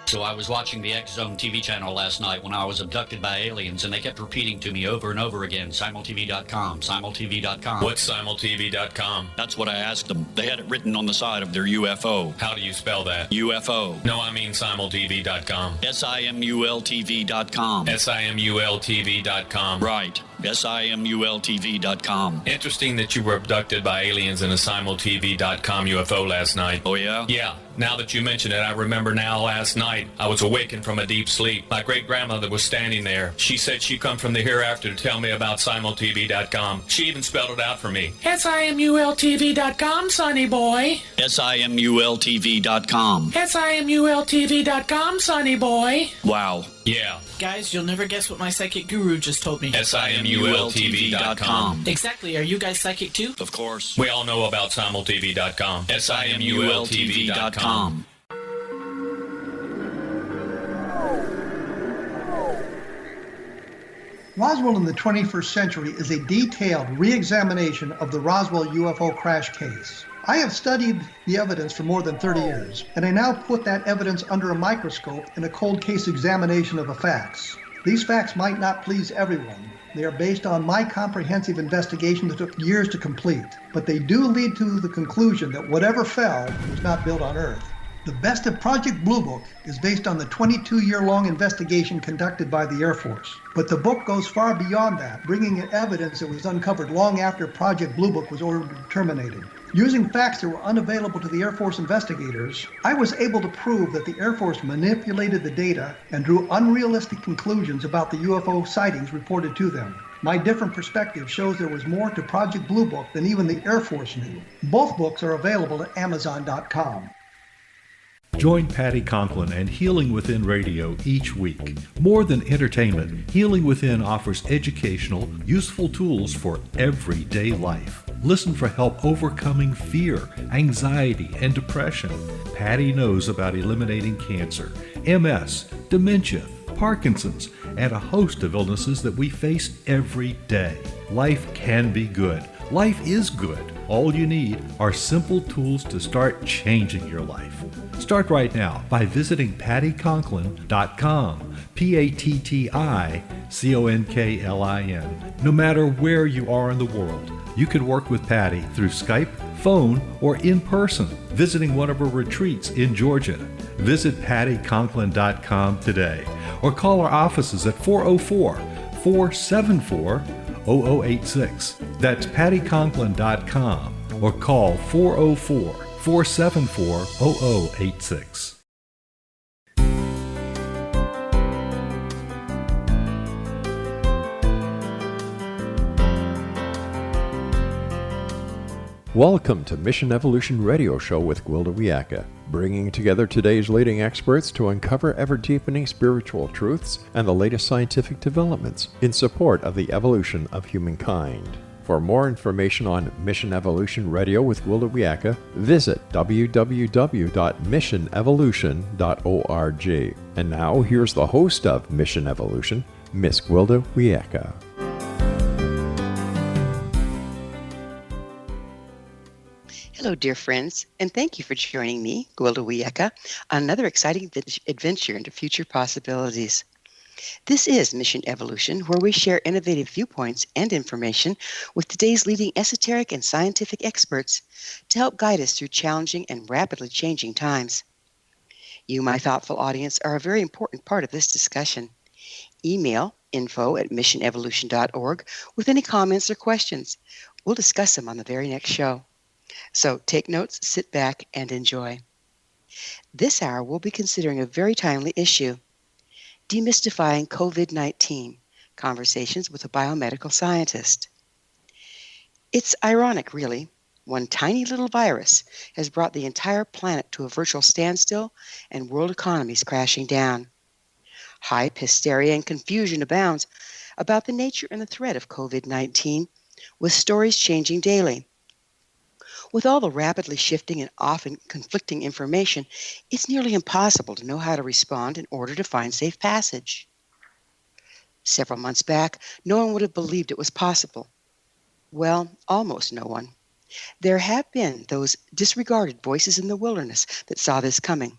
So I was watching the X Zone TV channel last night when I was abducted by aliens, and they kept repeating to me over and over again, simultv.com, simultv.com. What's simultv.com? That's what I asked them. They had it written on the side of their UFO. How do you spell that? UFO. No, I mean simultv.com. simultv.com. simultv.com. Right. simultv.com. Interesting that you were abducted by aliens in a simultv.com UFO last night. Oh, yeah? Yeah. Now that you mention it, I remember now last night I was awakened from a deep sleep. My great-grandmother was standing there. She said she'd come from the hereafter to tell me about simultv.com. She even spelled it out for me. simultv.com, sonny boy. simultv.com. simultv.com, sonny boy. Wow. Yeah. Guys, you'll never guess what my psychic guru just told me. simultv.com. Exactly. Are you guys psychic too? Of course. We all know about simultv.com. simultv.com. Roswell in the 21st century is a detailed re-examination of the Roswell UFO crash case. I have studied the evidence for more than 30 years, and I now put that evidence under a microscope in a cold case examination of the facts. These facts might not please everyone. They are based on my comprehensive investigation that took years to complete, but they do lead to the conclusion that whatever fell was not built on Earth. The best of Project Blue Book is based on the 22-year-long investigation conducted by the Air Force. But the book goes far beyond that, bringing in evidence that was uncovered long after Project Blue Book was ordered terminated. Using facts that were unavailable to the Air Force investigators, I was able to prove that the Air Force manipulated the data and drew unrealistic conclusions about the UFO sightings reported to them. My different perspective shows there was more to Project Blue Book than even the Air Force knew. Both books are available at Amazon.com. Join Patty Conklin and Healing Within Radio each week. More than entertainment, Healing Within offers educational, useful tools for everyday life. Listen for help overcoming fear, anxiety, and depression. Patty knows about eliminating cancer, MS, dementia, Parkinson's, and a host of illnesses that we face every day. Life can be good. Life is good. All you need are simple tools to start changing your life. Start right now by visiting pattyconklin.com, PATTICONKLIN. No matter where you are in the world, you can work with Patty through Skype, phone, or in person, visiting one of her retreats in Georgia. Visit pattyconklin.com today or call our offices at 404-474-0086. That's pattyconklin.com or call 404-474-0086. Welcome to Mission Evolution Radio Show with Gwilda Wiyaka, bringing together today's leading experts to uncover ever-deepening spiritual truths and the latest scientific developments in support of the evolution of humankind. For more information on Mission Evolution Radio with Gwilda Wiyaka, visit www.missionevolution.org. And now, here's the host of Mission Evolution, Miss Gwilda Wiyaka. Hello, dear friends, and thank you for joining me, Gwilda Wiyaka, on another exciting adventure into future possibilities. This is Mission Evolution, where we share innovative viewpoints and information with today's leading esoteric and scientific experts to help guide us through challenging and rapidly changing times. You, my thoughtful audience, are a very important part of this discussion. Email info@missionevolution.org with any comments or questions. We'll discuss them on the very next show. So take notes, sit back, and enjoy. This hour, we'll be considering a very timely issue: Demystifying COVID-19, Conversations with a Biomedical Scientist. It's ironic, really. One tiny little virus has brought the entire planet to a virtual standstill and world economies crashing down. Hype, hysteria, and confusion abounds about the nature and the threat of COVID-19, with stories changing daily. With all the rapidly shifting and often conflicting information, it's nearly impossible to know how to respond in order to find safe passage. Several months back, no one would have believed it was possible. Well, almost no one. There have been those disregarded voices in the wilderness that saw this coming.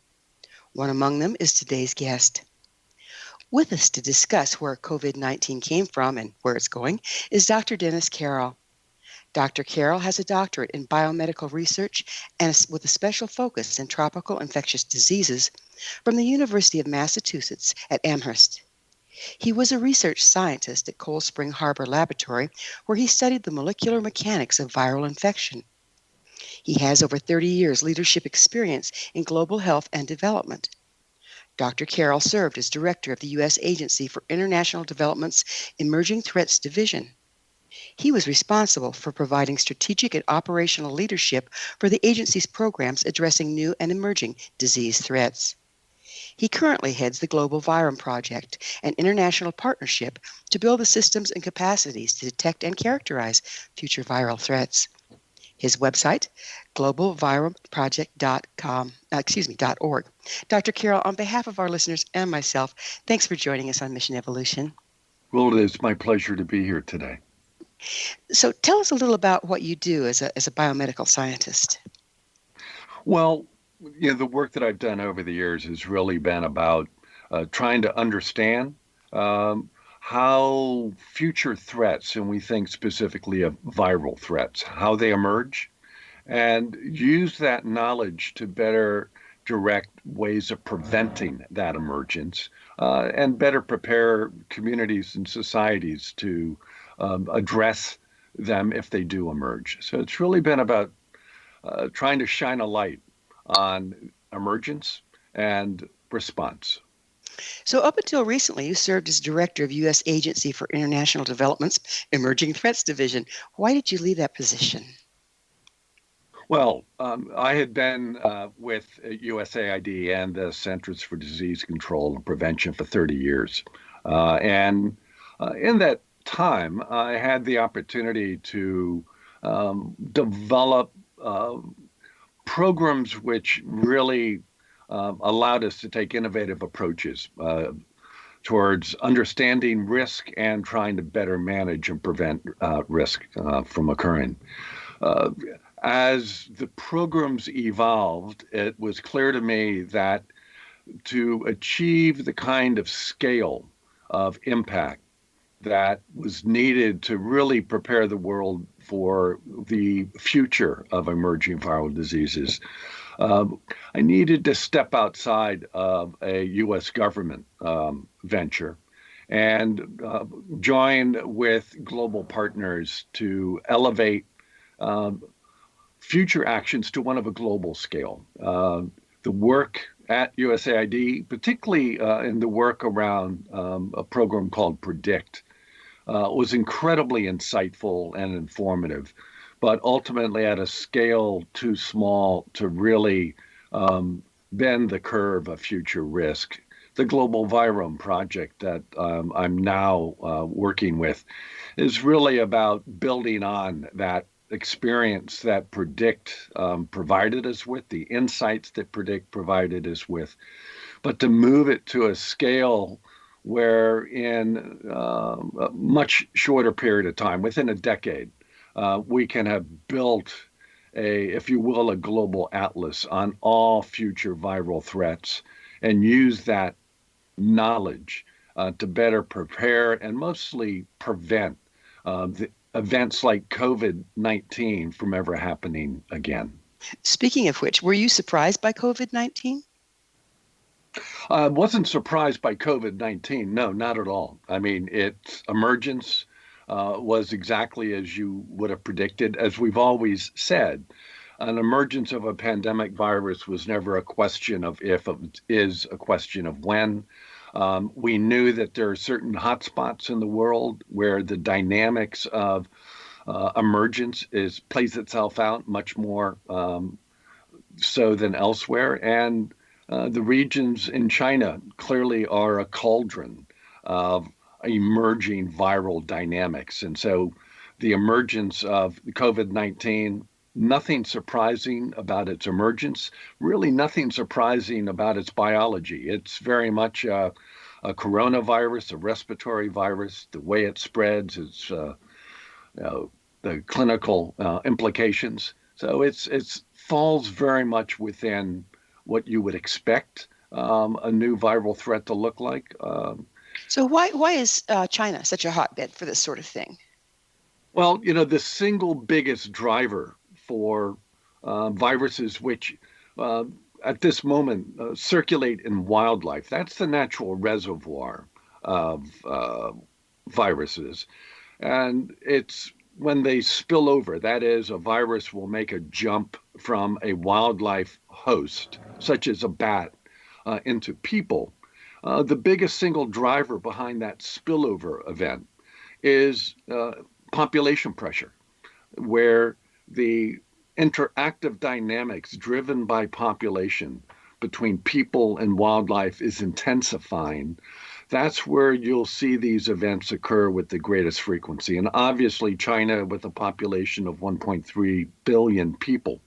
One among them is today's guest. With us to discuss where COVID-19 came from and where it's going is Dr. Dennis Carroll. Dr. Carroll has a doctorate in biomedical research and with a special focus in tropical infectious diseases from the University of Massachusetts at Amherst. He was a research scientist at Cold Spring Harbor Laboratory, where he studied the molecular mechanics of viral infection. He has over 30 years leadership experience in global health and development. Dr. Carroll served as director of the U.S. Agency for International Development's Emerging Threats Division. He was responsible for providing strategic and operational leadership for the agency's programs addressing new and emerging disease threats. He currently heads the Global Virome Project, an international partnership to build the systems and capacities to detect and characterize future viral threats. His website, globalviromeproject.org. Dr. Carroll, on behalf of our listeners and myself, thanks for joining us on Mission Evolution. Well, it is my pleasure to be here today. So tell us a little about what you do as a biomedical scientist. Well, the work that I've done over the years has really been about trying to understand how future threats, and we think specifically of viral threats, how they emerge, and use that knowledge to better direct ways of preventing that emergence and better prepare communities and societies to address them if they do emerge. So it's really been about trying to shine a light on emergence and response. So up until recently, you served as director of U.S. Agency for International Development's Emerging Threats Division. Why did you leave that position? Well, I had been with USAID and the Centers for Disease Control and Prevention for 30 years. And in that time, I had the opportunity to develop programs which really allowed us to take innovative approaches towards understanding risk and trying to better manage and prevent risk from occurring. As the programs evolved, it was clear to me that to achieve the kind of scale of impact that was needed to really prepare the world for the future of emerging viral diseases, I needed to step outside of a U.S. government venture and join with global partners to elevate future actions to one of a global scale. The work at USAID, particularly in the work around a program called PREDICT, was incredibly insightful and informative, but ultimately at a scale too small to really bend the curve of future risk. The Global Virome Project that I'm now working with is really about building on that experience that PREDICT provided us with, the insights that PREDICT provided us with, but to move it to a scale where in a much shorter period of time, within a decade, we can have built if you will, a global atlas on all future viral threats and use that knowledge to better prepare and mostly prevent the events like COVID-19 from ever happening again. Speaking of which, were you surprised by COVID-19? I wasn't surprised by COVID-19. No, not at all. I mean, its emergence was exactly as you would have predicted. As we've always said, an emergence of a pandemic virus was never a question of if, it is a question of when. We knew that there are certain hotspots in the world where the dynamics of emergence plays itself out much more so than elsewhere. And the regions in China clearly are a cauldron of emerging viral dynamics. And so the emergence of COVID-19, nothing surprising about its emergence, really nothing surprising about its biology. It's very much a coronavirus, a respiratory virus. The way it spreads, its the clinical implications. So it falls very much within what you would expect a new viral threat to look like. So why is China such a hotbed for this sort of thing? Well, the single biggest driver for viruses which at this moment circulate in wildlife, that's the natural reservoir of viruses. And it's when they spill over, that is, a virus will make a jump from a wildlife host, such as a bat, into people. The biggest single driver behind that spillover event is population pressure, where the interactive dynamics driven by population between people and wildlife is intensifying. That's where you'll see these events occur with the greatest frequency. And obviously, China, with a population of 1.3 billion people,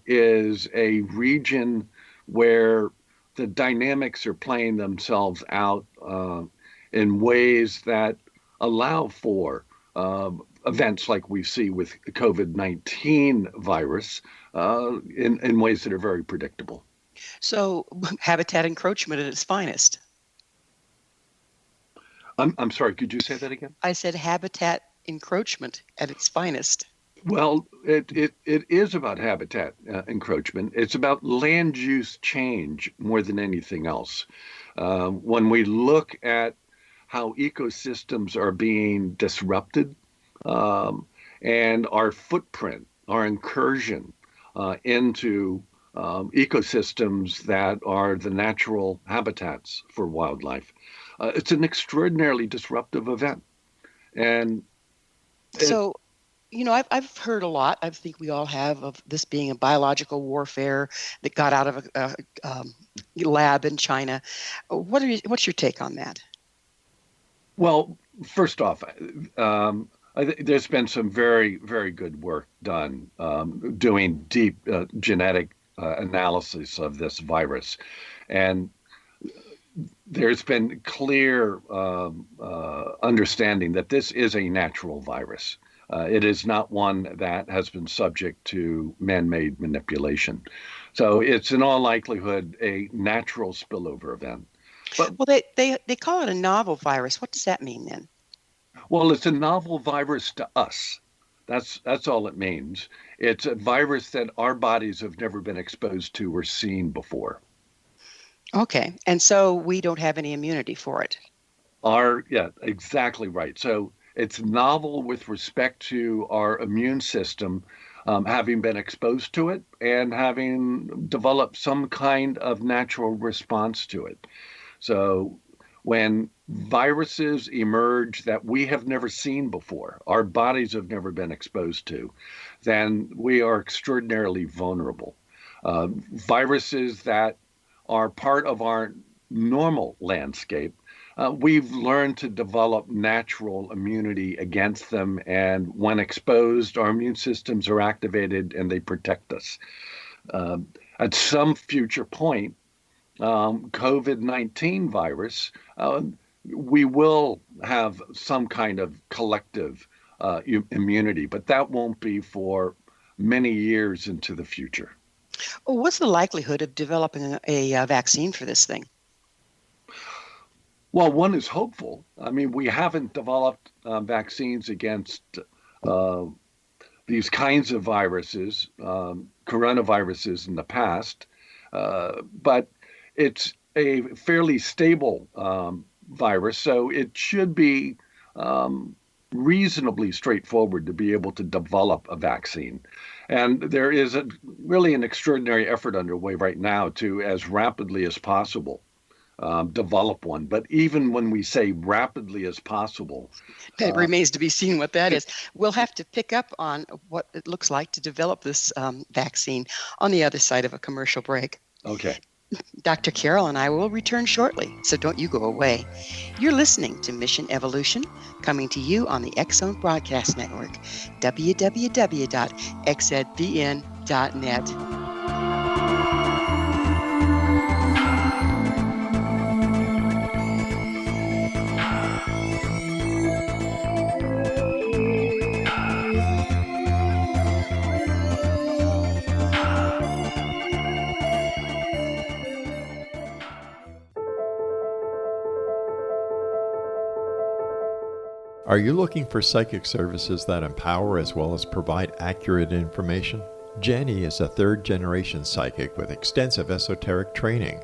is a region where the dynamics are playing themselves out in ways that allow for events like we see with the COVID-19 virus in ways that are very predictable. So habitat encroachment at its finest. I'm sorry, could you say that again? I said habitat encroachment at its finest. Well, it is about habitat encroachment. It's about land use change more than anything else. When we look at how ecosystems are being disrupted and our footprint, our incursion into ecosystems that are the natural habitats for wildlife, it's an extraordinarily disruptive event. And so, I've heard a lot, I think we all have, of this being a biological warfare that got out of a lab in China. What's your take on that? Well, first off, there's been some very, very good work done doing deep genetic analysis of this virus. And there's been clear understanding that this is a natural virus. It is not one that has been subject to man-made manipulation. So it's in all likelihood a natural spillover event. But, well, they call it a novel virus. What does that mean then? Well, it's a novel virus to us. That's all it means. It's a virus that our bodies have never been exposed to or seen before. Okay, and so we don't have any immunity for it. Yeah, exactly right. So it's novel with respect to our immune system having been exposed to it and having developed some kind of natural response to it. So when viruses emerge that we have never seen before, our bodies have never been exposed to, then we are extraordinarily vulnerable. Viruses that are part of our normal landscape, we've learned to develop natural immunity against them. And when exposed, our immune systems are activated and they protect us. At some future point, COVID-19 virus, we will have some kind of collective immunity, but that won't be for many years into the future. Well, what's the likelihood of developing a vaccine for this thing? Well, one is hopeful. I mean, we haven't developed vaccines against these kinds of viruses, coronaviruses in the past, but it's a fairly stable virus, so it should be reasonably straightforward to be able to develop a vaccine. And there is really an extraordinary effort underway right now to, as rapidly as possible, develop one. But even when we say rapidly as possible, it remains to be seen what that is. We'll have to pick up on what it looks like to develop this vaccine on the other side of a commercial break. Okay. Dr. Carroll and I will return shortly, so don't you go away. You're listening to Mission Evolution, coming to you on the X-Zone Broadcast Network, www.xzbn.net. Are you looking for psychic services that empower as well as provide accurate information? Jenny is a third-generation psychic with extensive esoteric training.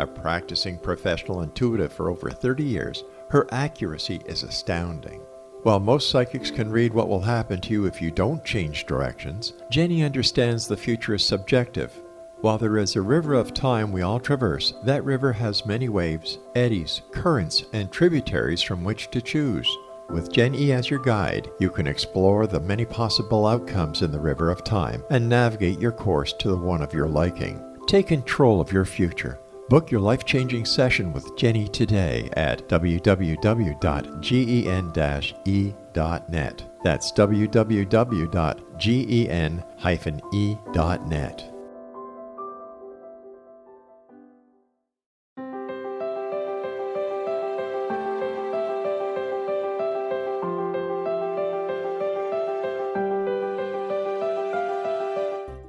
A practicing professional intuitive for over 30 years, her accuracy is astounding. While most psychics can read what will happen to you if you don't change directions, Jenny understands the future is subjective. While there is a river of time we all traverse, that river has many waves, eddies, currents, and tributaries from which to choose. With Jenny as your guide, you can explore the many possible outcomes in the river of time and navigate your course to the one of your liking. Take control of your future. Book your life-changing session with Jenny today at www.gen-e.net. That's www.gen-e.net.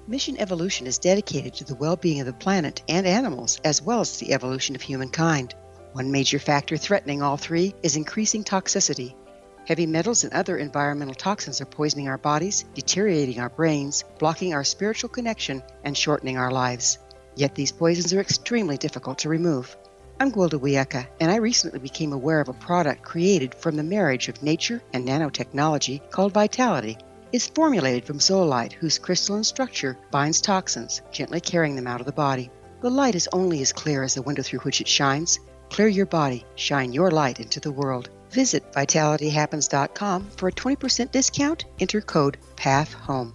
Mission Evolution is dedicated to the well-being of the planet and animals, as well as the evolution of humankind. One major factor threatening all three is increasing toxicity. Heavy metals and other environmental toxins are poisoning our bodies, deteriorating our brains, blocking our spiritual connection, and shortening our lives. Yet these poisons are extremely difficult to remove. I'm Gwilda Wiyaka, and I recently became aware of a product created from the marriage of nature and nanotechnology called Vitality. It's formulated from zoolite, whose crystalline structure binds toxins, gently carrying them out of the body. The light is only as clear as the window through which it shines. Clear your body, shine your light into the world. Visit vitalityhappens.com for a 20% discount. Enter code PATHHOME.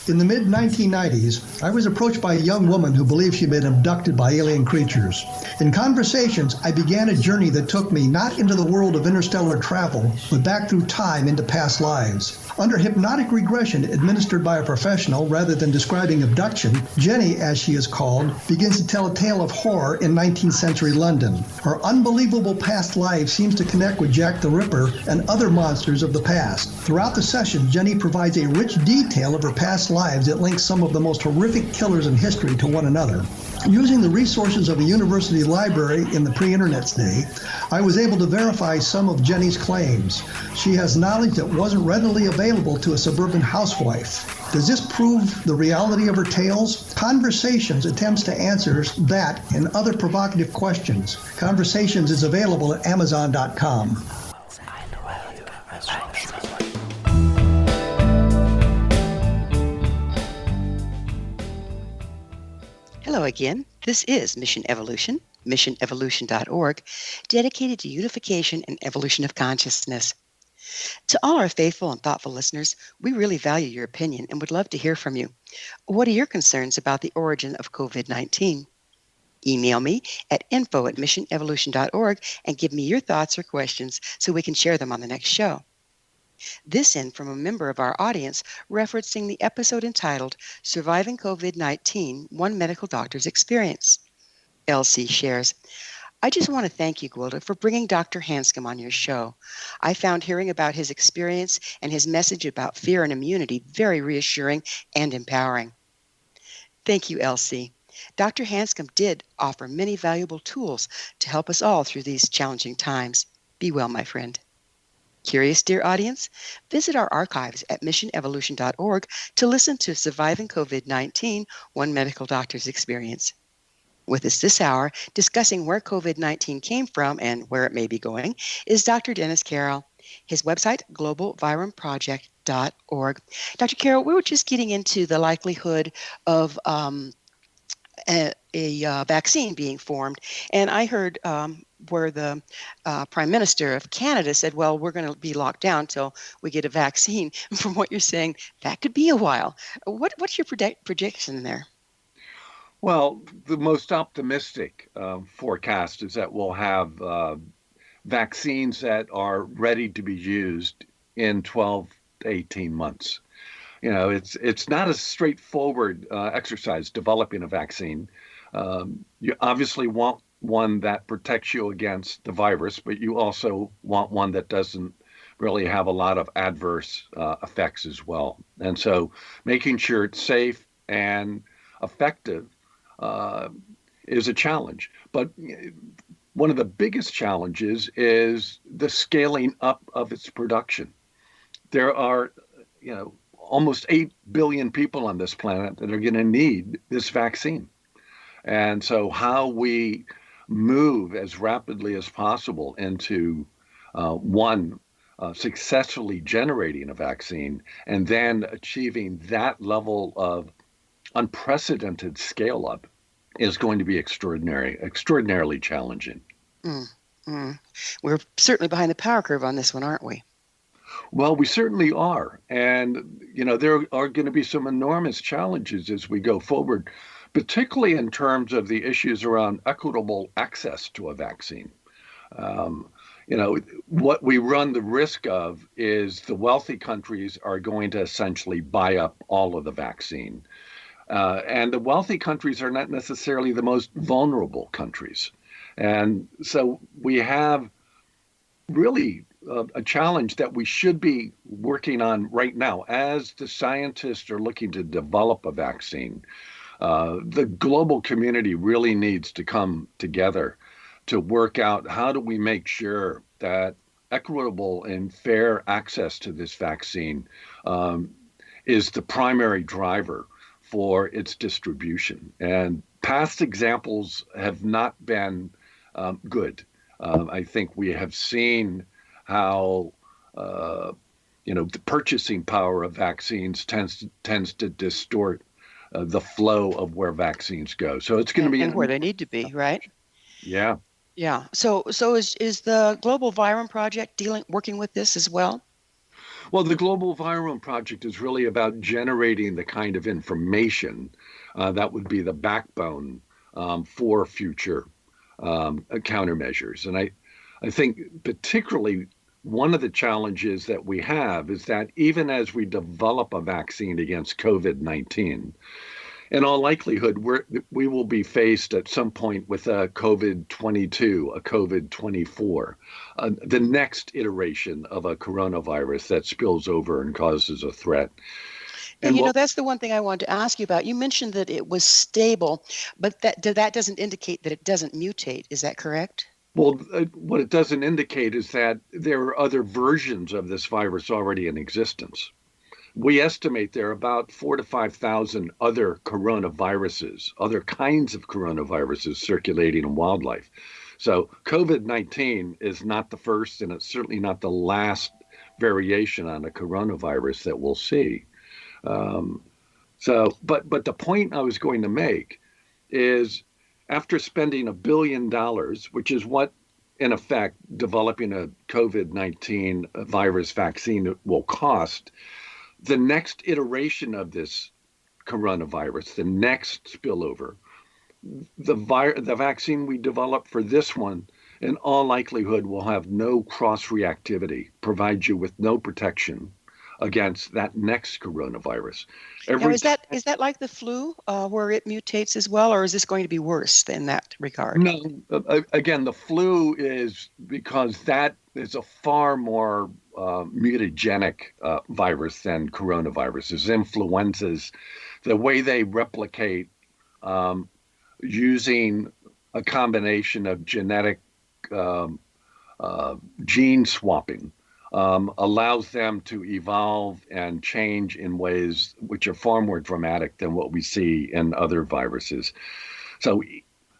In the mid-1990s, I was approached by a young woman who believed she'd been abducted by alien creatures. In conversations, I began a journey that took me not into the world of interstellar travel, but back through time into past lives. Under hypnotic regression administered by a professional rather than describing abduction, Jenny, as she is called, begins to tell a tale of horror in 19th century London. Her unbelievable past life seems to connect with Jack the Ripper and other monsters of the past. Throughout the session, Jenny provides a rich detail of her past lives that links some of the most horrific killers in history to one another. Using the resources of a university library in the pre-internet's day, I was able to verify some of Jenny's claims. She has knowledge that wasn't readily available to a suburban housewife. Does this prove the reality of her tales? Conversations attempts to answer that and other provocative questions. Conversations is available at Amazon.com. Hello again. This is Mission Evolution, missionevolution.org, dedicated to unification and evolution of consciousness. To all our faithful and thoughtful listeners, we really value your opinion and would love to hear from you. What are your concerns about the origin of COVID-19? Email me at info@missionevolution.org and give me your thoughts or questions so we can share them on the next show. This in from a member of our audience referencing the episode entitled Surviving COVID-19, One Medical Doctor's Experience. LC shares, I just want to thank you, Gwilda, for bringing Dr. Hanscom on your show. I found hearing about his experience and his message about fear and immunity very reassuring and empowering. Thank you, LC. Dr. Hanscom did offer many valuable tools to help us all through these challenging times. Be well, my friend. Curious, dear audience? Visit our archives at missionevolution.org to listen to Surviving COVID-19, One Medical Doctor's Experience. With us this hour, discussing where COVID-19 came from and where it may be going, is Dr. Dennis Carroll. His website, globalviromeproject.org. Dr. Carroll, we were just getting into the likelihood of a vaccine being formed, and I heard where the Prime Minister of Canada said, well, we're going to be locked down until we get a vaccine. From what you're saying, that could be a while. What's your prediction there? Well, the most optimistic forecast is that we'll have vaccines that are ready to be used in 12 to 18 months. You know, it's not a straightforward exercise developing a vaccine. You obviously want one that protects you against the virus, but you also want one that doesn't really have a lot of adverse effects as well. And so making sure it's safe and effective is a challenge. But one of the biggest challenges is the scaling up of its production. There are, almost 8 billion people on this planet that are going to need this vaccine. And so how we move as rapidly as possible into successfully generating a vaccine and then achieving that level of unprecedented scale up is going to be extraordinarily challenging. We're certainly behind the power curve on this one, aren't we? Well, we certainly are. And, there are going to be some enormous challenges as we go forward, particularly in terms of the issues around equitable access to a vaccine. What we run the risk of is the wealthy countries are going to essentially buy up all of the vaccine. And the wealthy countries are not necessarily the most vulnerable countries. And so we have really a challenge that we should be working on right now as the scientists are looking to develop a vaccine. The global community really needs to come together to work out how do we make sure that equitable and fair access to this vaccine is the primary driver for its distribution. And past examples have not been good. I think we have seen how the purchasing power of vaccines tends to distort the flow of where vaccines go. So it's going to be and where they need to be, right? Yeah. Yeah. So is the Global Virome Project working with this as well? Well, the Global Virome Project is really about generating the kind of information that would be the backbone for future countermeasures. And I think particularly one of the challenges that we have is that even as we develop a vaccine against COVID-19, in all likelihood, we will be faced at some point with a COVID-22, a COVID-24, the next iteration of a coronavirus that spills over and causes a threat. And that's the one thing I wanted to ask you about. You mentioned that it was stable, but that doesn't indicate that it doesn't mutate. Is that correct? Well, what it doesn't indicate is that there are other versions of this virus already in existence. We estimate there are about 4,000 to 5,000 other coronaviruses, other kinds of coronaviruses circulating in wildlife. So COVID-19 is not the first, and it's certainly not the last variation on a coronavirus that we'll see. But the point I was going to make is after spending $1 billion, which is what, in effect, developing a COVID-19 virus vaccine will cost, the next iteration of this coronavirus, the next spillover, the vaccine we develop for this one, in all likelihood, will have no cross-reactivity, provide you with no protection against that next coronavirus. Now, is that like the flu, where it mutates as well, or is this going to be worse in that regard? No, again, the flu is because that is a far more mutagenic virus than coronaviruses. Influenzas, the way they replicate using a combination of genetic gene swapping allows them to evolve and change in ways which are far more dramatic than what we see in other viruses. So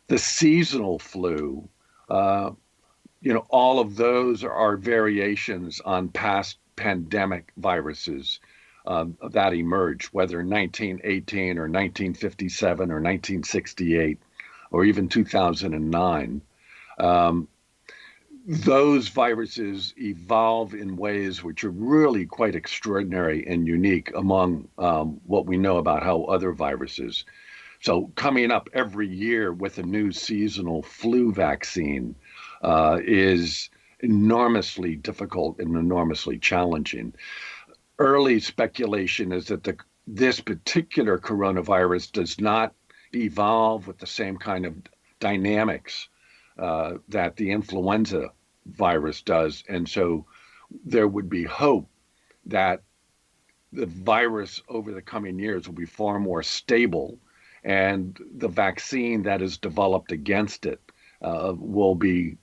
the seasonal flu, all of those are variations on past pandemic viruses that emerged, whether in 1918 or 1957 or 1968 or even 2009. Those viruses evolve in ways which are really quite extraordinary and unique among what we know about how other viruses. So coming up every year with a new seasonal flu vaccine is enormously difficult and enormously challenging. Early speculation is that this particular coronavirus does not evolve with the same kind of dynamics that the influenza virus does. And so there would be hope that the virus over the coming years will be far more stable, and the vaccine that is developed against it will be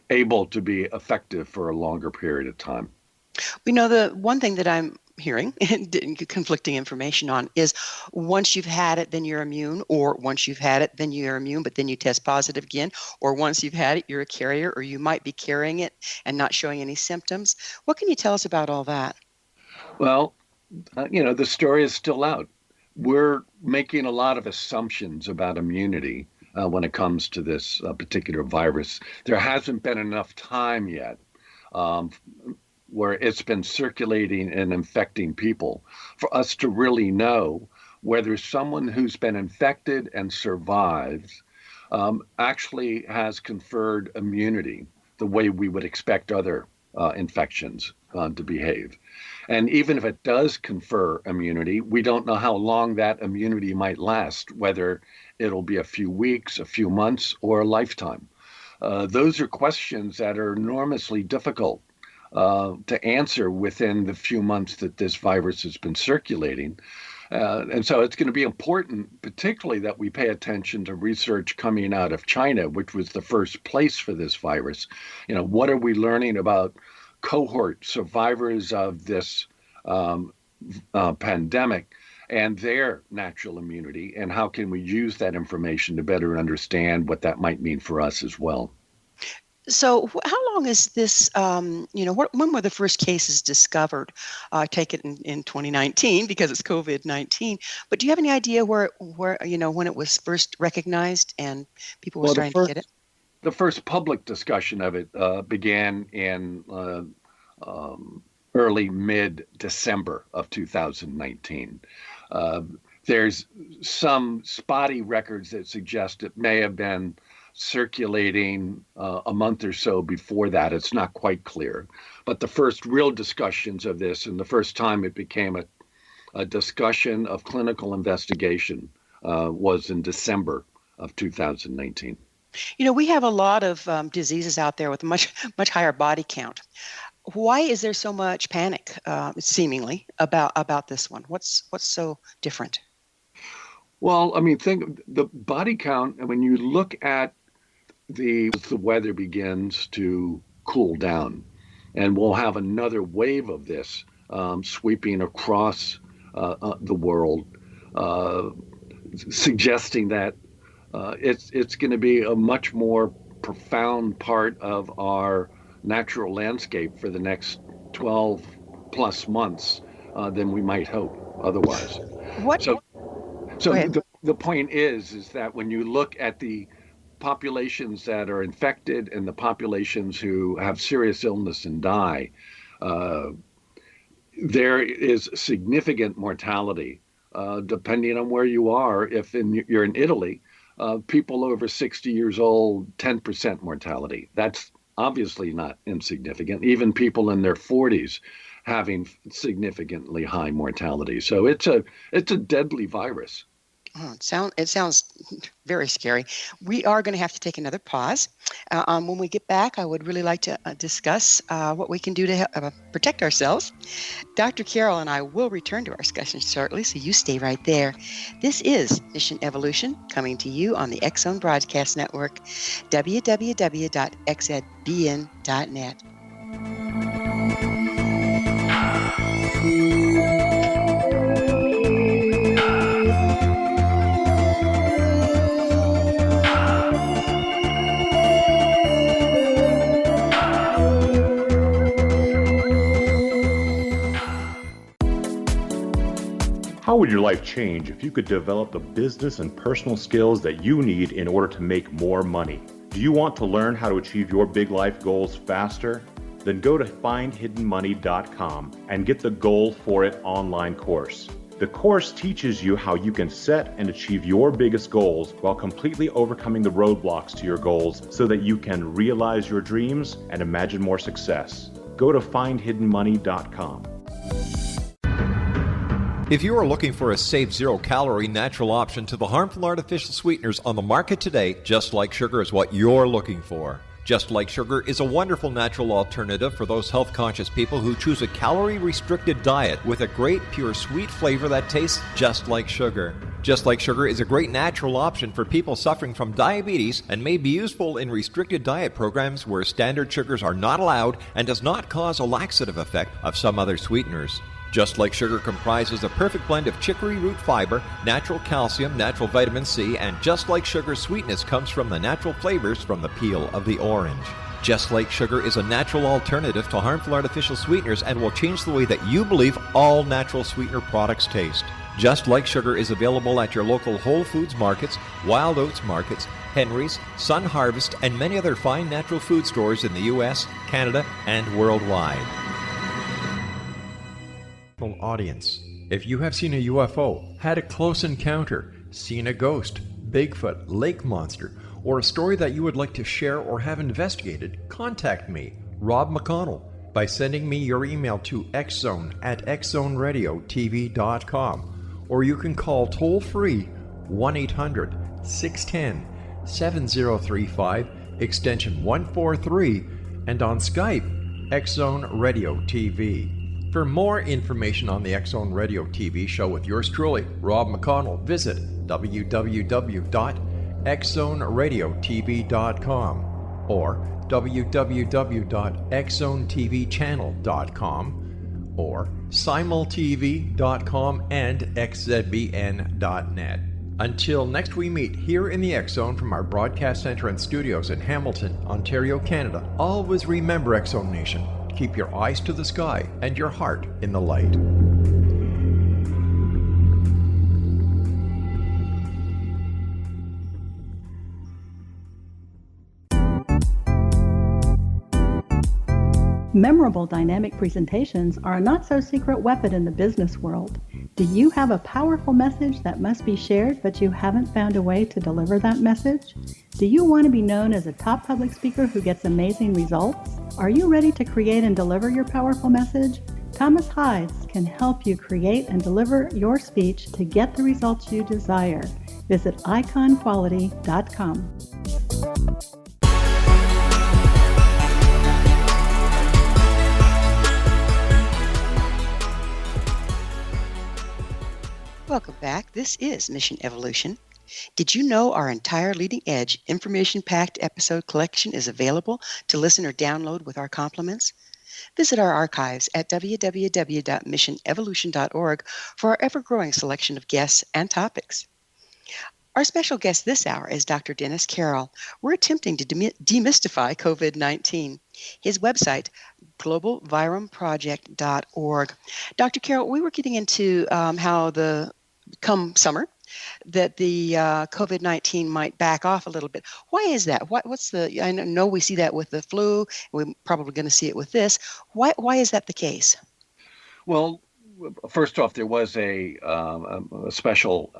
able to be effective for a longer period of time. We know the one thing that I'm hearing conflicting information on is once you've had it, then you're immune, or once you've had it, then you're immune, but then you test positive again, or once you've had it, you're a carrier, or you might be carrying it and not showing any symptoms. What can you tell us about all that? Well, the story is still out. We're making a lot of assumptions about immunity when it comes to this particular virus. There hasn't been enough time yet where it's been circulating and infecting people for us to really know whether someone who's been infected and survives actually has conferred immunity the way we would expect other infections to behave. And even if it does confer immunity, we don't know how long that immunity might last, whether it'll be a few weeks, a few months, or a lifetime. Those are questions that are enormously difficult to answer within the few months that this virus has been circulating. And so it's going to be important, particularly that we pay attention to research coming out of China, which was the first place for this virus. What are we learning about cohort survivors of this pandemic and their natural immunity, and how can we use that information to better understand what that might mean for us as well? So how long is this, when were the first cases discovered? I take it in 2019 because it's COVID-19, but do you have any idea where when it was first recognized and people were starting to get it? The first public discussion of it began in early mid-December of 2019. There's some spotty records that suggest it may have been circulating a month or so before that. It's not quite clear. But the first real discussions of this, and the first time it became a discussion of clinical investigation, was in December of 2019. We have a lot of diseases out there with much higher body count. Why is there so much panic, seemingly, about this one? What's so different? Well, think the body count, and when you look at the weather begins to cool down, and we'll have another wave of this sweeping across the world, suggesting that it's going to be a much more profound part of our natural landscape for the next 12 plus months than we might hope otherwise. So the point is that when you look at the populations that are infected and the populations who have serious illness and die, there is significant mortality, depending on where you are. If you're in Italy, people over 60 years old, 10% mortality. That's obviously not insignificant. Even people in their 40s having significantly high mortality. So it's a deadly virus. Oh, it sounds very scary. We are going to have to take another pause. When we get back, I would really like to discuss what we can do to help, protect ourselves. Dr. Carroll and I will return to our discussion shortly, so you stay right there. This is Mission Evolution, coming to you on the X-Zone Broadcast Network, www.xzbn.net. How would your life change if you could develop the business and personal skills that you need in order to make more money? Do you want to learn how to achieve your big life goals faster? Then go to findhiddenmoney.com and get the Goal for It online course. The course teaches you how you can set and achieve your biggest goals while completely overcoming the roadblocks to your goals so that you can realize your dreams and imagine more success. Go to findhiddenmoney.com. If you are looking for a safe, zero-calorie natural option to the harmful artificial sweeteners on the market today, Just Like Sugar is what you're looking for. Just Like Sugar is a wonderful natural alternative for those health-conscious people who choose a calorie-restricted diet with a great, pure, sweet flavor that tastes just like sugar. Just Like Sugar is a great natural option for people suffering from diabetes and may be useful in restricted diet programs where standard sugars are not allowed and does not cause a laxative effect of some other sweeteners. Just Like Sugar comprises a perfect blend of chicory root fiber, natural calcium, natural vitamin C, and Just Like Sugar's sweetness comes from the natural flavors from the peel of the orange. Just Like Sugar is a natural alternative to harmful artificial sweeteners and will change the way that you believe all natural sweetener products taste. Just Like Sugar is available at your local Whole Foods markets, Wild Oats markets, Henry's, Sun Harvest, and many other fine natural food stores in the U.S., Canada, and worldwide. Audience, if you have seen a UFO, had a close encounter, seen a ghost, Bigfoot, lake monster, or a story that you would like to share or have investigated, contact me, Rob McConnell, by sending me your email to xzone@xzoneradiotv.com, or you can call toll-free 1-800-610-7035, extension 143, and on Skype, X-Zone Radio TV. For more information on the X-Zone Radio TV show with yours truly, Rob McConnell, visit www.xzoneradiotv.com or www.xzonetvchannel.com or simultv.com and xzbn.net. Until next we meet here in the X-Zone from our broadcast center and studios in Hamilton, Ontario, Canada, always remember, X-Zone Nation, keep your eyes to the sky and your heart in the light. Memorable dynamic presentations are a not-so-secret weapon in the business world. Do you have a powerful message that must be shared, but you haven't found a way to deliver that message? Do you want to be known as a top public speaker who gets amazing results? Are you ready to create and deliver your powerful message? Thomas Hides can help you create and deliver your speech to get the results you desire. Visit iconquality.com. Welcome back. This is Mission Evolution. Did you know our entire Leading Edge information-packed episode collection is available to listen or download with our compliments? Visit our archives at www.missionevolution.org for our ever-growing selection of guests and topics. Our special guest this hour is Dr. Dennis Carroll. We're attempting to demystify COVID-19. His website, globalviromeproject.org. Dr. Carroll, we were getting into how come summer, that the COVID-19 might back off a little bit. Why is that? What's the? I know we see that with the flu. We're probably going to see it with this. Why is that the case? Well, first off, there was a special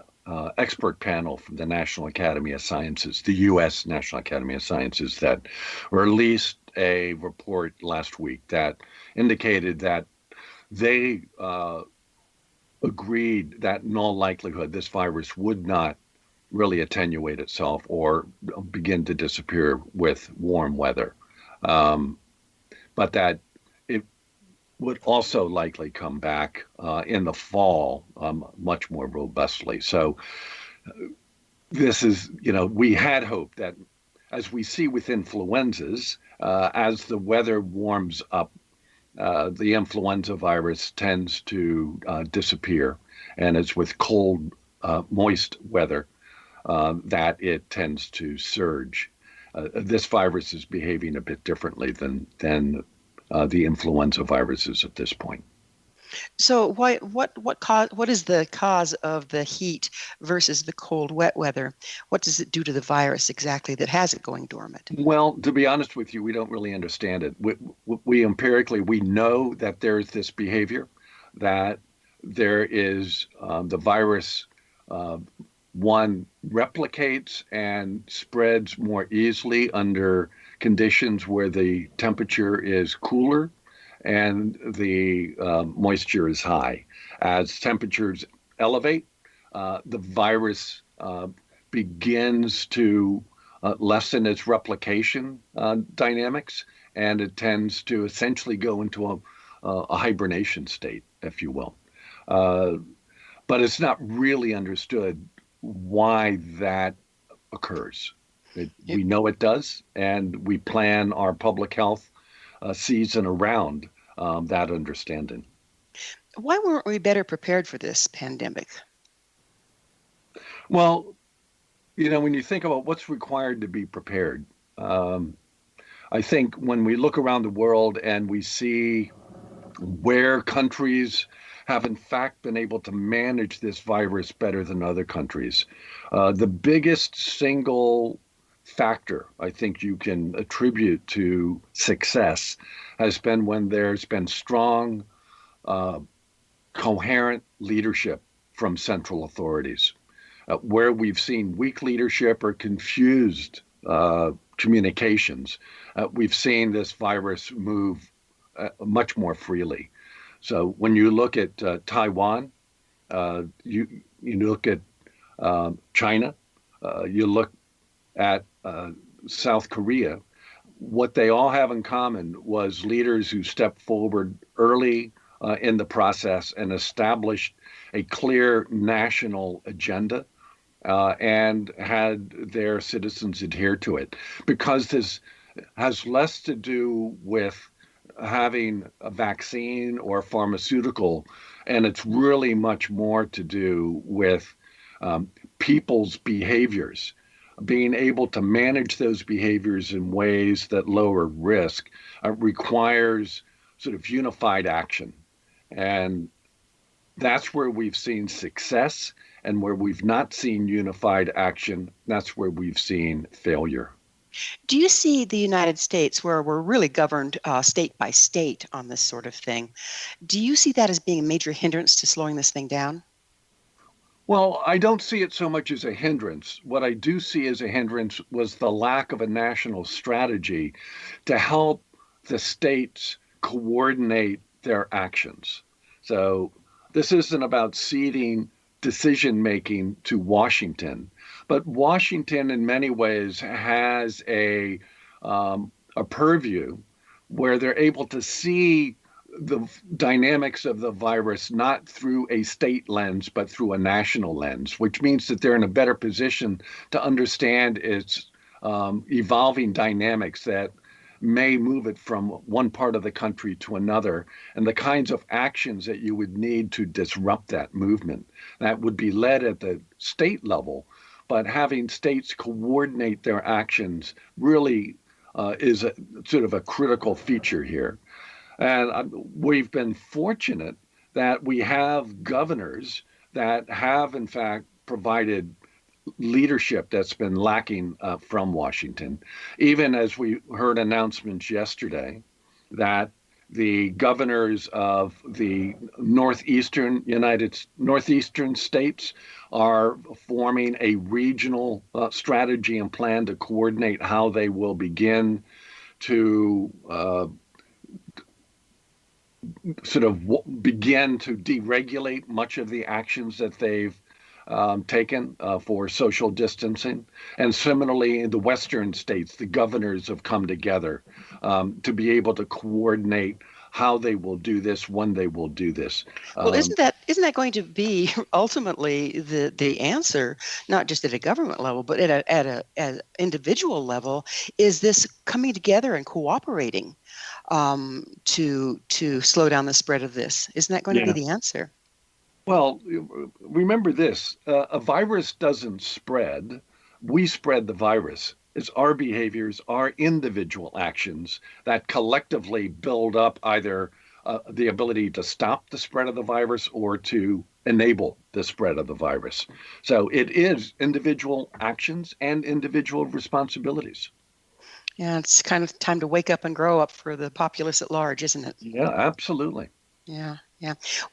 expert panel from the National Academy of Sciences, the U.S. National Academy of Sciences, that released a report last week that indicated that they agreed that in all likelihood this virus would not really attenuate itself or begin to disappear with warm weather, but that it would also likely come back in the fall much more robustly. So this is, we had hoped that, as we see with influenzas, as the weather warms up, the influenza virus tends to disappear, and it's with cold, moist weather that it tends to surge. This virus is behaving a bit differently than the influenza viruses at this point. So what is the cause of the heat versus the cold, wet weather? What does it do to the virus exactly that has it going dormant? Well, to be honest with you, we don't really understand it. We empirically, we know that there's this behavior, that there is the virus, one, replicates and spreads more easily under conditions where the temperature is cooler and the moisture is high. As temperatures elevate, the virus begins to lessen its replication dynamics, and it tends to essentially go into a hibernation state, if you will. But it's not really understood why that occurs. We know it does, and we plan our public health season around that understanding. Why weren't we better prepared for this pandemic? Well, when you think about what's required to be prepared, I think when we look around the world and we see where countries have in fact been able to manage this virus better than other countries, the biggest single factor I think you can attribute to success has been when there's been strong, coherent leadership from central authorities. Where we've seen weak leadership or confused communications, we've seen this virus move much more freely. So when you look at Taiwan, you look at China, you look at South Korea, what they all have in common was leaders who stepped forward early in the process and established a clear national agenda and had their citizens adhere to it. Because this has less to do with having a vaccine or pharmaceutical, and it's really much more to do with people's behaviors. Being able to manage those behaviors in ways that lower risk requires sort of unified action. And that's where we've seen success, and where we've not seen unified action, that's where we've seen failure. Do you see the United States, where we're really governed state by state on this sort of thing, do you see that as being a major hindrance to slowing this thing down? Well, I don't see it so much as a hindrance. What I do see as a hindrance was the lack of a national strategy to help the states coordinate their actions. So this isn't about ceding decision-making to Washington, but Washington in many ways has a purview where they're able to see the dynamics of the virus not through a state lens, but through a national lens, which means that they're in a better position to understand its evolving dynamics that may move it from one part of the country to another, and the kinds of actions that you would need to disrupt that movement. That would be led at the state level, but having states coordinate their actions really is a sort of a critical feature here. And we've been fortunate that we have governors that have, in fact, provided leadership that's been lacking from Washington. Even as we heard announcements yesterday that the governors of the northeastern states are forming a regional strategy and plan to coordinate how they will begin to begin to deregulate much of the actions that they've taken for social distancing. And similarly, in the western states, the governors have come together to be able to coordinate how they will do this, when they will do this. Well, isn't that going to be ultimately the answer, not just at a government level, but at an individual level? Is this coming together and cooperating to slow down the spread of this? Isn't that going to be the answer? Well, remember this, a virus doesn't spread, we spread the virus. It's our behaviors, our individual actions that collectively build up either the ability to stop the spread of the virus or to enable the spread of the virus. So it is individual actions and individual responsibilities. Yeah, it's kind of time to wake up and grow up for the populace at large, isn't it? Yeah, absolutely. Yeah.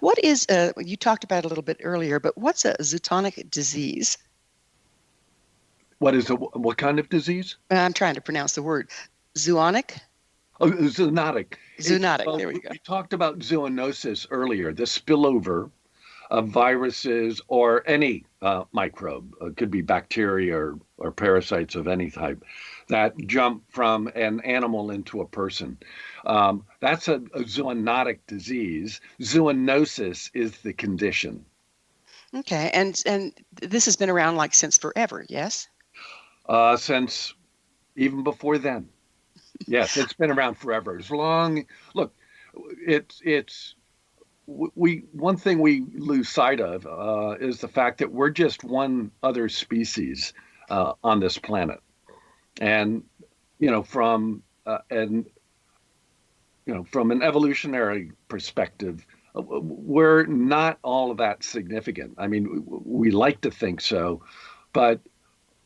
What is, you talked about it a little bit earlier, but what's a zoonotic disease? What kind of disease? I'm trying to pronounce the word. Zoonotic? Oh, zoonotic. Zoonotic, there we go. We talked about zoonosis earlier, the spillover of viruses or any microbe, could be bacteria or parasites of any type, that jump from an animal into a person. That's a zoonotic disease. Zoonosis is the condition. Okay, and this has been around like since forever, yes? Since even before then. Yes, it's been around forever. As long, look, one thing we lose sight of is the fact that we're just one other species on this planet, and from an evolutionary perspective, we're not all that significant. I mean, we like to think so, but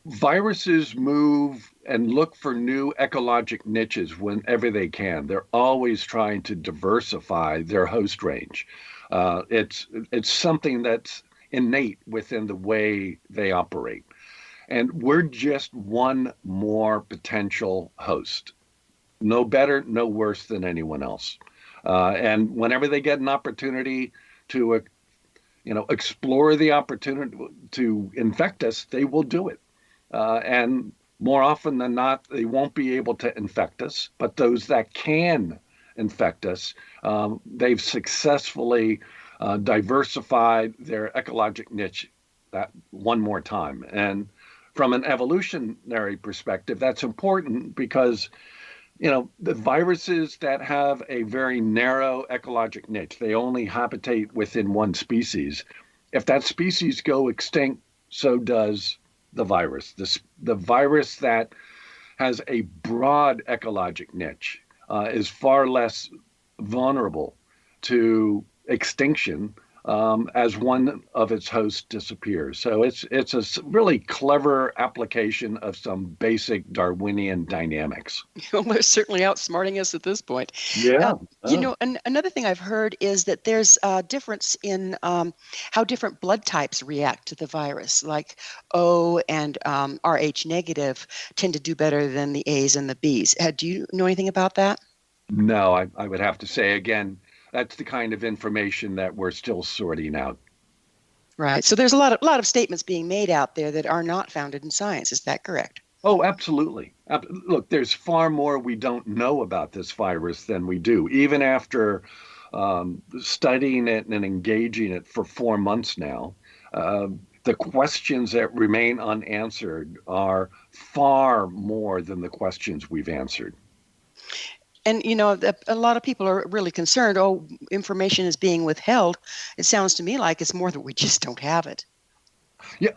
viruses move and look for new ecologic niches whenever they can. They're always trying to diversify their host range. It's something that's innate within the way they operate. And we're just one more potential host. No better, no worse than anyone else. And whenever they get an opportunity to explore the opportunity to infect us, they will do it. And more often than not, they won't be able to infect us. But those that can infect us, they've successfully diversified their ecologic niche that one more time. And from an evolutionary perspective, that's important because the viruses that have a very narrow ecologic niche, they only habitate within one species. If that species go extinct, so does the virus. The virus that has a broad ecologic niche is far less vulnerable to extinction as one of its hosts disappears. So it's a really clever application of some basic Darwinian dynamics. Well, they're certainly outsmarting us at this point. Yeah. Another thing I've heard is that there's a difference in how different blood types react to the virus. Like O and Rh negative tend to do better than the A's and the B's. Do you know anything about that? No, I would have to say again, that's the kind of information that we're still sorting out. Right. So there's a lot of statements being made out there that are not founded in science. Is that correct? Oh, absolutely. Look, there's far more we don't know about this virus than we do. Even after studying it and engaging it for 4 months now, the questions that remain unanswered are far more than the questions we've answered. And, a lot of people are really concerned, information is being withheld. It sounds to me like it's more that we just don't have it. Yeah,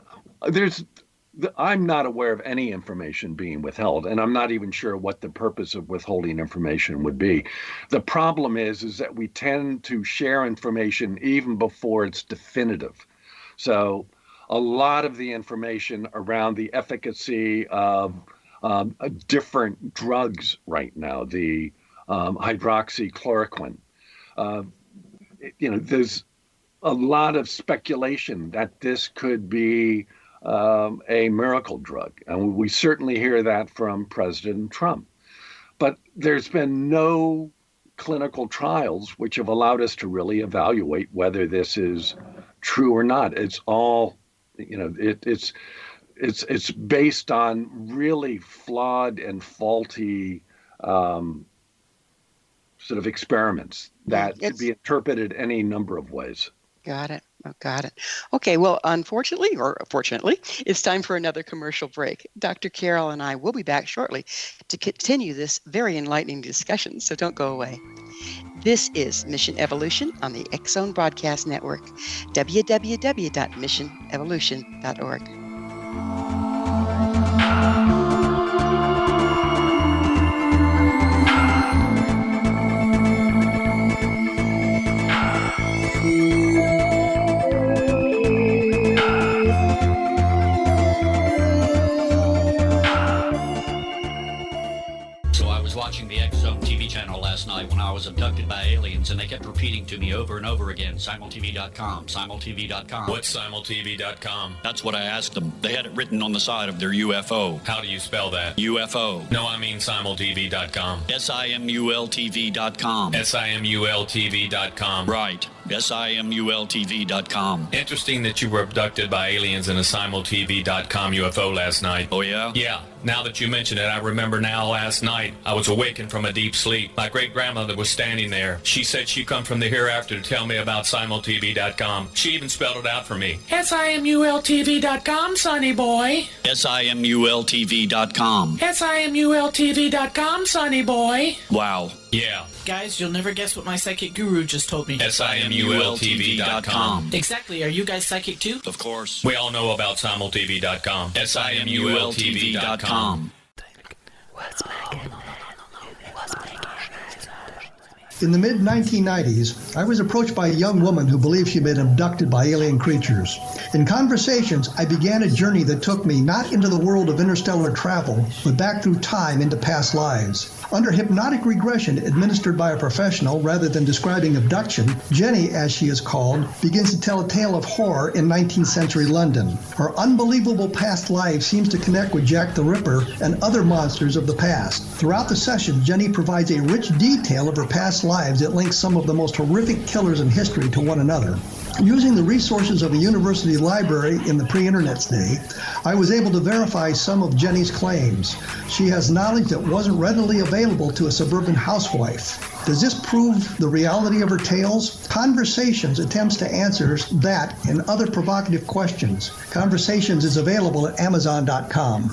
I'm not aware of any information being withheld, and I'm not even sure what the purpose of withholding information would be. The problem is that we tend to share information even before it's definitive. So a lot of the information around the efficacy of different drugs right now, the hydroxychloroquine. There's a lot of speculation that this could be a miracle drug. And we certainly hear that from President Trump. But there's been no clinical trials which have allowed us to really evaluate whether this is true or not. It's all, it's based on really flawed and faulty sort of experiments that could be interpreted any number of ways. Got it. Okay, well, unfortunately, or fortunately, it's time for another commercial break. Dr. Carroll and I will be back shortly to continue this very enlightening discussion, so don't go away. This is Mission Evolution on the X-Zone Broadcast Network, www.missionevolution.org. Watching the X-Zone TV channel last night when I was abducted by aliens, and they kept repeating to me over and over again, simultv.com, simultv.com. What's simultv.com? That's what I asked them. They had it written on the side of their UFO. How do you spell that? UFO. No, I mean simultv.com. simultv.com. simultv.com. Right. SIMULTV.com. Interesting that you were abducted by aliens in a simultv.com UFO last night. Oh, yeah? Yeah. Now that you mention it, I remember now last night I was awakened from a deep sleep. My great-grandmother was standing there. She said she come from the hereafter to tell me about simultv.com. She even spelled it out for me. SIMULTV.com, sonny boy. SIMULTV.com. SIMULTV.com, sonny boy. Wow. Yeah. Guys, you'll never guess what my psychic guru just told me. SIMULTV.com. Exactly. Are you guys psychic too? Of course. We all know about simultv.com. SIMULTV.com. In the mid-1990s, I was approached by a young woman who believed she'd been abducted by alien creatures. In conversations, I began a journey that took me not into the world of interstellar travel, but back through time into past lives. Under hypnotic regression administered by a professional rather than describing abduction, Jenny, as she is called, begins to tell a tale of horror in 19th century London. Her unbelievable past life seems to connect with Jack the Ripper and other monsters of the past. Throughout the session, Jenny provides a rich detail of her past lives that links some of the most horrific killers in history to one another. Using the resources of a university library in the pre-internet day, I was able to verify some of Jenny's claims. She has knowledge that wasn't readily available to a suburban housewife. Does this prove the reality of her tales? Conversations attempts to answer that and other provocative questions. Conversations is available at Amazon.com.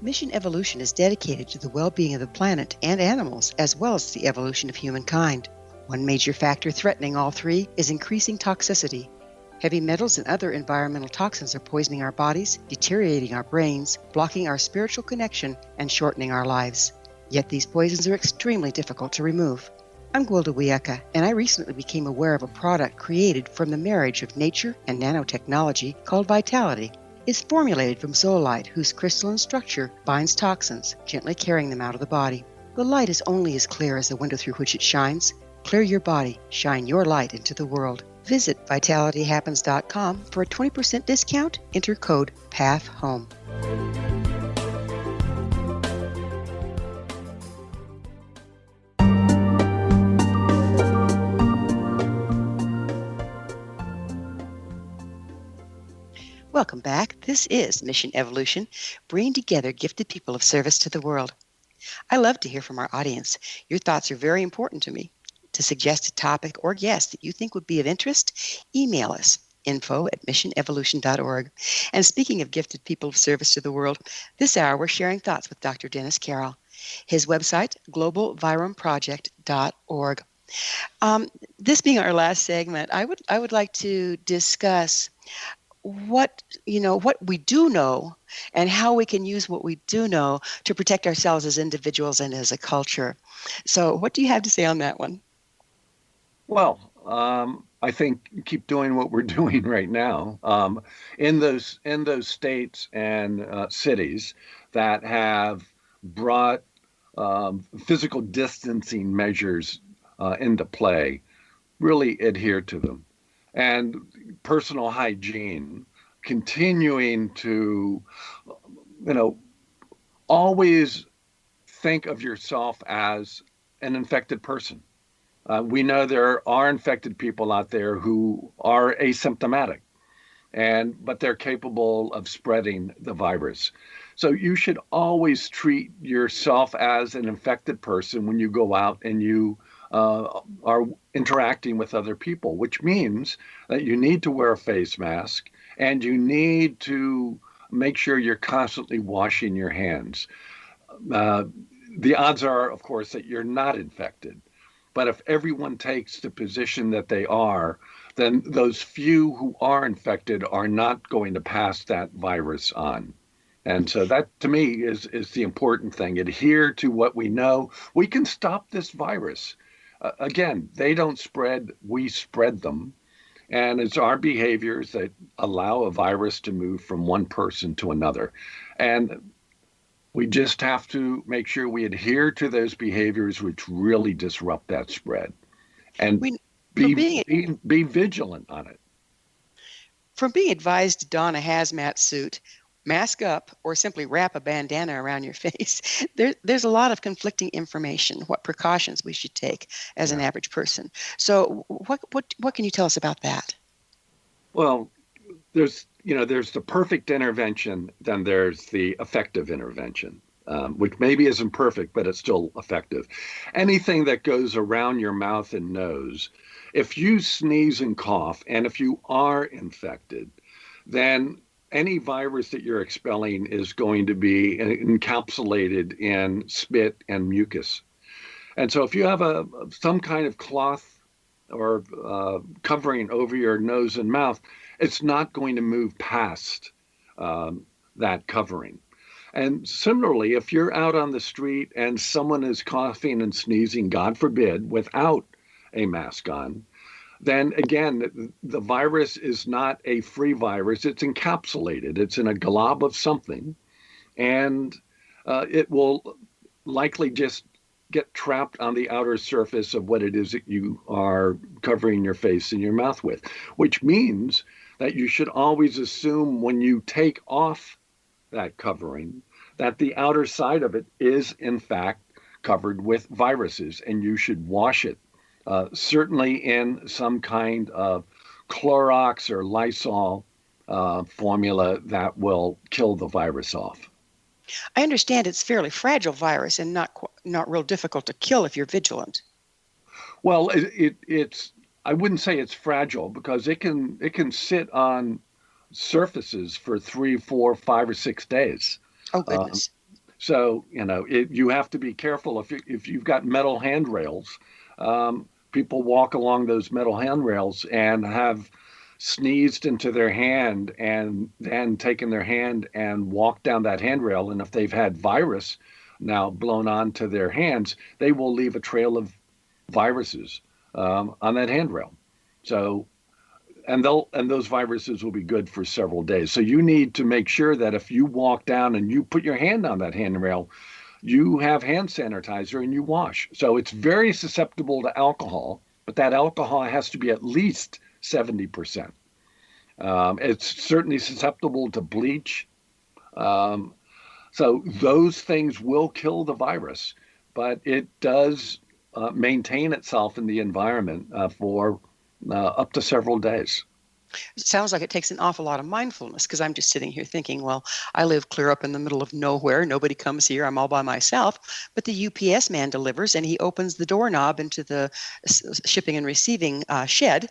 Mission Evolution is dedicated to the well-being of the planet and animals, as well as the evolution of humankind. One major factor threatening all three is increasing toxicity. Heavy metals and other environmental toxins are poisoning our bodies, deteriorating our brains, blocking our spiritual connection, and shortening our lives. Yet these poisons are extremely difficult to remove. I'm Gwilda Wiyaka, and I recently became aware of a product created from the marriage of nature and nanotechnology called Vitality. It's formulated from zoolite, whose crystalline structure binds toxins, gently carrying them out of the body. The light is only as clear as the window through which it shines. Clear your body, shine your light into the world. Visit vitalityhappens.com for a 20% discount. Enter code PATHHOME. Welcome back. This is Mission Evolution, bringing together gifted people of service to the world. I love to hear from our audience. Your thoughts are very important to me. To suggest a topic or guest that you think would be of interest, email us, info@missionevolution.org. And speaking of gifted people of service to the world, this hour we're sharing thoughts with Dr. Dennis Carroll. His website, globalviromeproject.org. This being our last segment, I would like to discuss what we do know and how we can use what we do know to protect ourselves as individuals and as a culture. So what do you have to say on that one? Well, I think keep doing what we're doing right now. In those states and cities that have brought physical distancing measures into play, really adhere to them. And personal hygiene, continuing to, always think of yourself as an infected person. We know there are infected people out there who are asymptomatic, but they're capable of spreading the virus. So you should always treat yourself as an infected person when you go out and you are interacting with other people, which means that you need to wear a face mask and you need to make sure you're constantly washing your hands. The odds are, of course, that you're not infected. But if everyone takes the position that they are, then those few who are infected are not going to pass that virus on. And so that, to me, is the important thing. Adhere to what we know. We can stop this virus. Again, they don't spread, we spread them. And it's our behaviors that allow a virus to move from one person to another. And we just have to make sure we adhere to those behaviors which really disrupt that spread. And be vigilant on it. From being advised to don a hazmat suit, mask up, or simply wrap a bandana around your face, there's a lot of conflicting information, what precautions we should take as an average person. So what can you tell us about that? Well, there's the perfect intervention, then there's the effective intervention, which maybe isn't perfect, but it's still effective. Anything that goes around your mouth and nose, if you sneeze and cough, and if you are infected, then any virus that you're expelling is going to be encapsulated in spit and mucus. And so if you have some kind of cloth or covering over your nose and mouth, it's not going to move past that covering. And similarly, if you're out on the street and someone is coughing and sneezing, God forbid, without a mask on, then again, the virus is not a free virus. It's encapsulated. It's in a glob of something, and it will likely just get trapped on the outer surface of what it is that you are covering your face and your mouth with, which means that you should always assume when you take off that covering that the outer side of it is in fact covered with viruses, and you should wash it. Certainly in some kind of Clorox or Lysol formula that will kill the virus off. I understand it's fairly fragile virus and not real difficult to kill if you're vigilant. Well, it's I wouldn't say it's fragile, because it can sit on surfaces for 3, 4, 5, or 6 days. Oh goodness! So you have to be careful if you've got metal handrails. People walk along those metal handrails and have sneezed into their hand and then taken their hand and walked down that handrail. And if they've had virus now blown onto their hands, they will leave a trail of viruses on that handrail. So, and those viruses will be good for several days. So you need to make sure that if you walk down and you put your hand on that handrail, you have hand sanitizer and you wash. So it's very susceptible to alcohol, but that alcohol has to be at least 70%. It's certainly susceptible to bleach. So those things will kill the virus, but it does maintain itself in the environment for up to several days. It sounds like it takes an awful lot of mindfulness, because I'm just sitting here thinking, well, I live clear up in the middle of nowhere. Nobody comes here. I'm all by myself. But the UPS man delivers, and he opens the doorknob into the shipping and receiving shed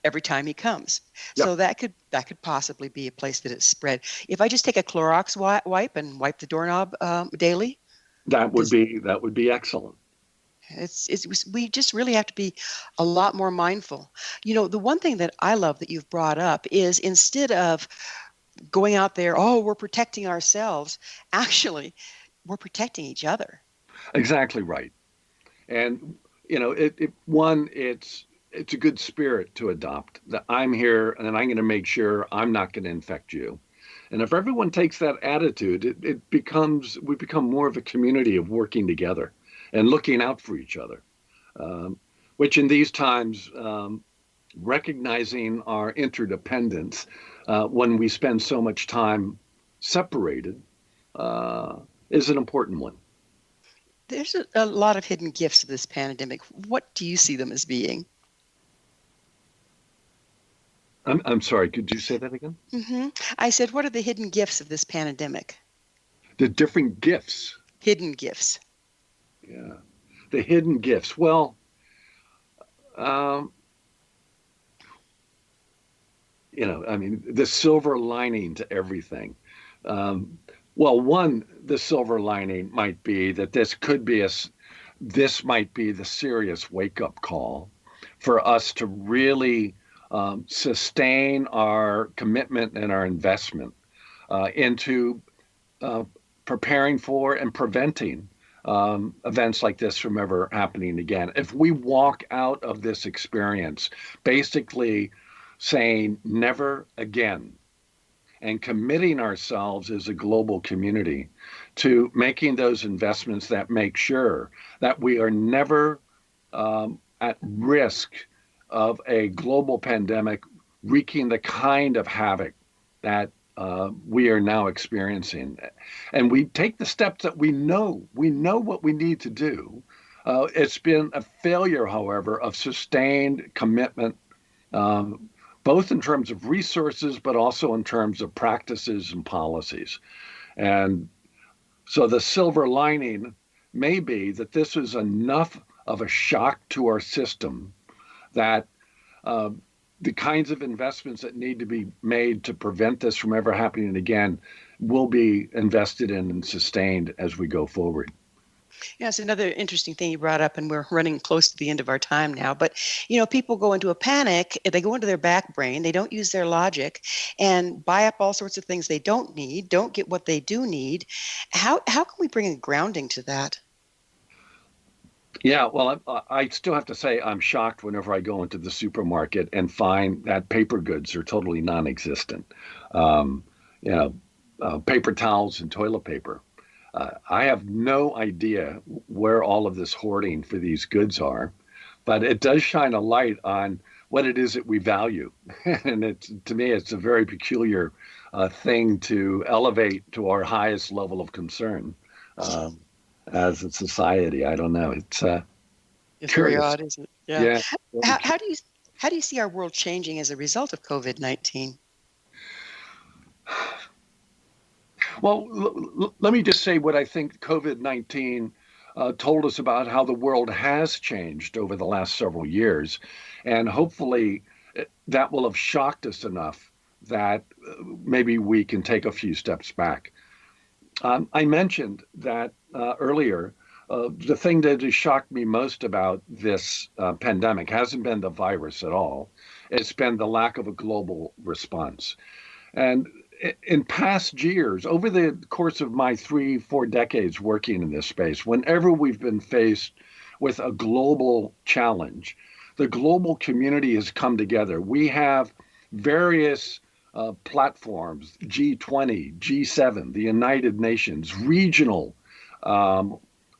every time he comes. Yep. So that could possibly be a place that it's spread. If I just take a Clorox wipe and wipe the doorknob daily, that would be excellent. We just really have to be a lot more mindful. The one thing that I love that you've brought up is, instead of going out there, we're protecting ourselves, actually, we're protecting each other. Exactly right. And, it's a good spirit to adopt, that I'm here and I'm going to make sure I'm not going to infect you. And if everyone takes that attitude, we become more of a community of working together and looking out for each other, which in these times, recognizing our interdependence when we spend so much time separated is an important one. There's a lot of hidden gifts of this pandemic. What do you see them as being? I'm sorry, could you say that again? Mm-hmm. I said, what are the hidden gifts of this pandemic? The different gifts. Hidden gifts. Yeah, the hidden gifts. Well, the silver lining to everything. The silver lining might be that this might be the serious wake-up call for us to really sustain our commitment and our investment into preparing for and preventing events like this from ever happening again. If we walk out of this experience basically saying never again, and committing ourselves as a global community to making those investments that make sure that we are never at risk of a global pandemic wreaking the kind of havoc that we are now experiencing. And we take the steps that we know what we need to do. It's been a failure, however, of sustained commitment, both in terms of resources, but also in terms of practices and policies. And so the silver lining may be that this is enough of a shock to our system that the kinds of investments that need to be made to prevent this from ever happening again will be invested in and sustained as we go forward. Yeah, it's another interesting thing you brought up, and we're running close to the end of our time now. But, people go into a panic, they go into their back brain, they don't use their logic, and buy up all sorts of things they don't need, don't get what they do need. How can we bring a grounding to that? Yeah, well, I still have to say I'm shocked whenever I go into the supermarket and find that paper goods are totally non-existent. Paper towels and toilet paper. I have no idea where all of this hoarding for these goods are, but it does shine a light on what it is that we value. And to me, it's a very peculiar thing to elevate to our highest level of concern. As a society, I don't know. It's very odd, isn't it? Yeah. Yeah. How do you see our world changing as a result of COVID-19? Well, let me just say what I think COVID-19 told us about how the world has changed over the last several years, and hopefully that will have shocked us enough that maybe we can take a few steps back. I mentioned that earlier. The thing that has shocked me most about this pandemic hasn't been the virus at all. It's been the lack of a global response. And in past years, over the course of my 3-4 decades working in this space, whenever we've been faced with a global challenge, the global community has come together. We have various platforms, G20, G7, the United Nations, regional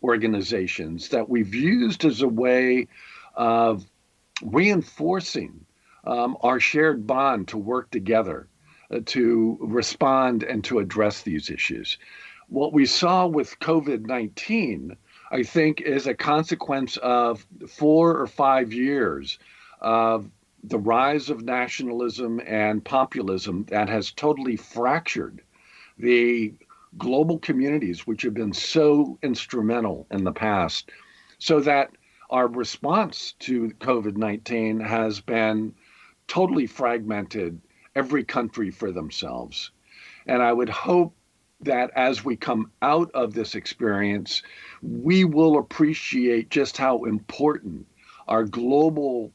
organizations that we've used as a way of reinforcing our shared bond to work together to respond and to address these issues. What we saw with COVID-19, I think, is a consequence of 4 or 5 years of the rise of nationalism and populism that has totally fractured the global communities, which have been so instrumental in the past, so that our response to COVID-19 has been totally fragmented, every country for themselves. And I would hope that as we come out of this experience, we will appreciate just how important our global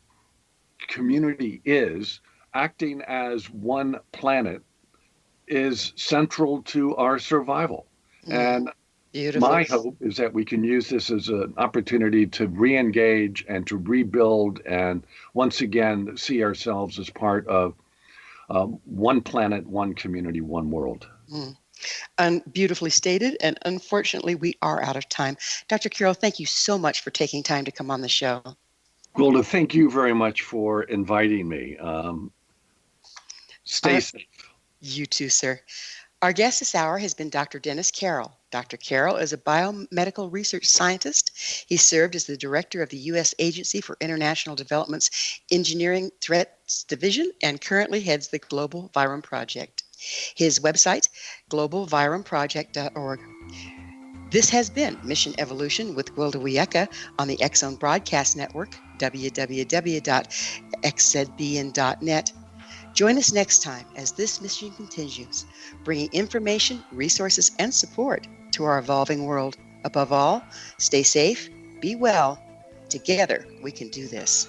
community is. Acting as one planet is central to our survival. And Beautiful. My hope is that we can use this as an opportunity to re-engage and to rebuild and once again see ourselves as part of one planet, one community, one world. And beautifully stated. And unfortunately, we are out of time. Dr. Carroll, thank you so much for taking time to come on the show. Well, thank you very much for inviting me. Stay safe. You too, sir. Our guest this hour has been Dr. Dennis Carroll. Dr. Carroll is a biomedical research scientist. He served as the director of the U.S. Agency for International Development's Engineering Threats Division and currently heads the Global Virome Project. His website, globalviromeproject.org. This has been Mission Evolution with Gwilda Wiyaka on the X Zone Broadcast Network, www.xzbn.net. Join us next time as this mission continues, bringing information, resources, and support to our evolving world. Above all, stay safe, be well. Together, we can do this.